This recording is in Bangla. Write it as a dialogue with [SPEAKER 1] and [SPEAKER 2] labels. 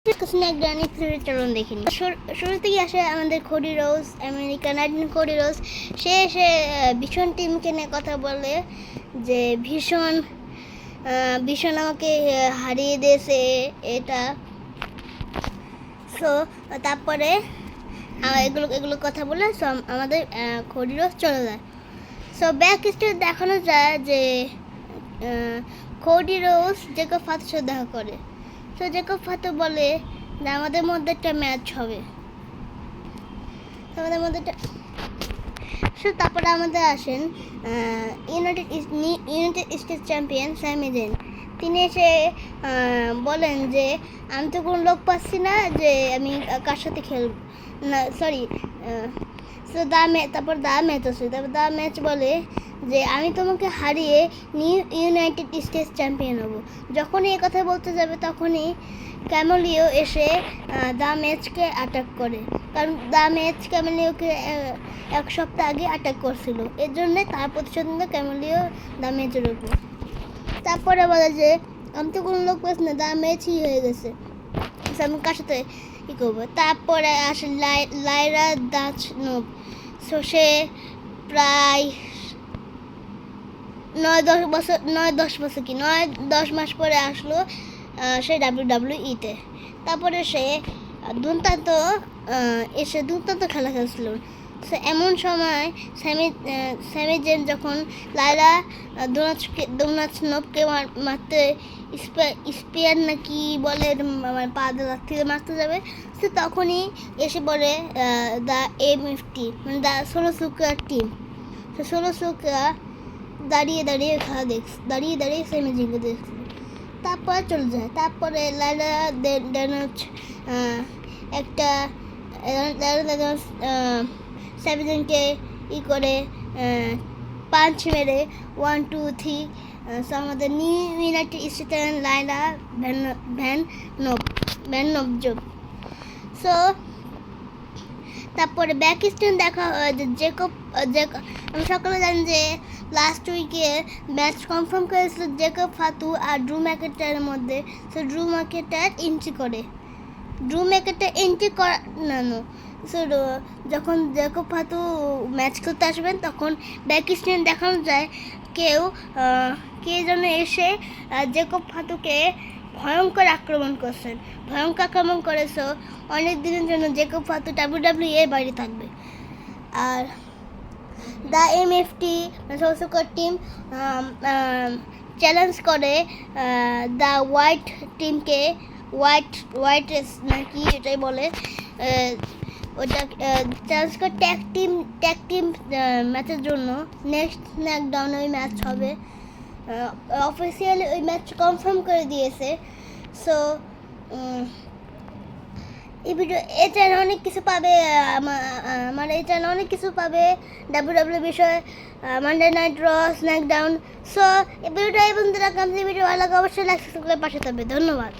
[SPEAKER 1] স্ম্যাকডাউন এপিসোডের চলুন দেখিনি। শুরু থেকেই আসে আমাদের কোডি রোজ, আমেরিকান আইডল কোডি রোজ। সে এসে ভীষণ টিমকে নিয়ে কথা বলে যে ভীষণ আমাকে হারিয়ে দিয়েছে এটা। সো তারপরে এগুলো কথা বলে সো আমাদের কোডি রোজ চলে যায়। সো ব্যাক স্টোরি দেখানো যায় যে কোডি রোজ জেকব ফাতুর সাথে দেখা করে। তো জেকব ফাতু বলে যে আমাদের মধ্যে একটা ম্যাচ হবে, আমাদের মধ্যে সো তারপরে আমাদের আসেন ইউনাইটেড স্টেটস চ্যাম্পিয়ন স্যামি জেন। তিনি এসে বলেন যে আমি তো কোনো লোক পাচ্ছি না যে আমি কার সাথে খেলব না, সরি। সো তারপর ম্যাচ আছে। তারপর ম্যাচ বলে যে আমি তোমাকে হারিয়ে ইউনাইটেড স্টেটস চ্যাম্পিয়ন হব। যখনই এই কথা বলতে যাবে তখনই ক্যামেলিও এসে ম্যাচকে অ্যাটাক করে, কারণ ম্যাচ ক্যামেলিওকে এক সপ্তাহ আগে অ্যাটাক করছিল। এর জন্যে তার প্রতিশোধ নিল ক্যামেলিও ম্যাচের উপর। তারপরে বলে যে আমি তো কোনো লোক পাচ্ছি না, ম্যাচই হয়ে গেছে, আমি কার সাথে কী করবো। তারপরে আসে লাইরা দাচ নোব। সো সে প্রায় 9-10 মাস পরে আসলো সে WWE-তে। তারপরে সে দুর্দান্ত খেলা খেলছিল। সো এমন সময় স্যামি জেন যখন লাইলা দোনাচনবকে মারতে স্পিয়ার নাকি বলে পা থেকে মারতে যাবে, সে তখনই এসে পড়ে দ্য MFT মানে দ্য সোলোসুকা টিম। তো সোলোসুকা দাঁড়িয়ে খেলা দাঁড়িয়ে স্যামি জেনকে দেখছিল। তারপরে চলে যায়। তারপরে লাইলা ড্যানোচ একটা স্যামি জেনকে করে পাঞ্চ মেরে 1, 2, 3 আমাদের ইউনাইটেড স্টেটস লাইলা ভ্যান নোব। সো তারপরে ব্যাক স্টোরি দেখা হয় যে জেকব আমি সকালে জানি যে লাস্ট উইকে ম্যাচ কনফার্ম করেছিল জেকব ফাতু আর ড্রু ম্যাকেন্টায়ারের মধ্যে। সো ড্রু ম্যাকেন্টায়ার এন্ট্রি করে সো যখন জেকব ফাতু ম্যাচ খেলতে আসবেন তখন ব্যাক স্টোরি দেখানো যায় কে যেন এসে জেকব ফাতুকে ভয়ঙ্কর আক্রমণ করেছে। অনেক দিনের জন্য জেকব ফাতু WWE বাইরে থাকবে। আর দ্য MFT সোলোসুকা টিম চ্যালেঞ্জ করে দ্য হোয়াইট টিমকে, হোয়াইট নাকি এটাই বলে, ওটা চ্যালেঞ্জ করে ট্যাগ টিম ম্যাচের জন্য। নেক্সট স্ম্যাকডাউনে ওই ম্যাচ হবে, অফিসিয়ালি ওই ম্যাচ কনফার্ম করে দিয়েছে। সো এই চ্যানেল অনেক কিছু পাবে, আমার এই চ্যানেল অনেক কিছু পাবে WWE বিষয়ে, মানডে নাইট র, স্ম্যাকডাউন। সো এই ভিডিওটা এই পর্যন্ত রাখলাম। ভিডিও ভালো লাগে অবশ্যই লাইক সাবস্ক্রাইব করে পাশে থাকবে। ধন্যবাদ।